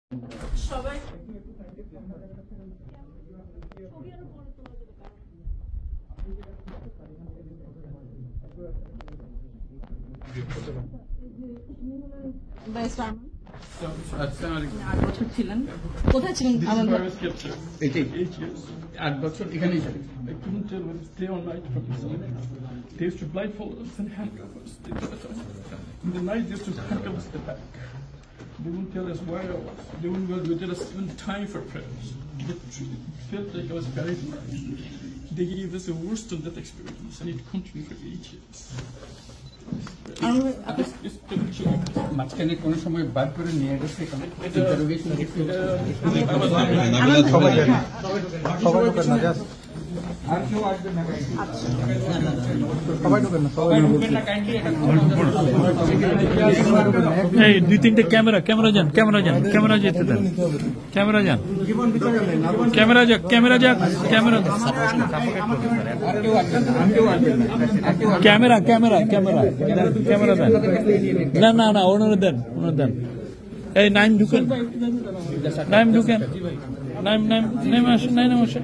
সবাই ছিলেন কোথায় ছিলেন? 8 বছর এখানেই ছিলেন। I couldn't tell whether it's day or night from the sun. They used to blindfold us and handcuff us. In the night, they used to handcuff us at the back. They wouldn't tell us where I was. They wouldn't let us spend time for prayers. It felt like I was buried alive. They gave us a worse than that experience, and it continued for 8 years. মাঝখানে কোন সময় বার করে নিয়ে গেছে এই 2-3টে camera যেতে দেন, camera যান, camera দেন, না ওনারা দেন। এই নাইম ঢুকেন, নাইম আসে।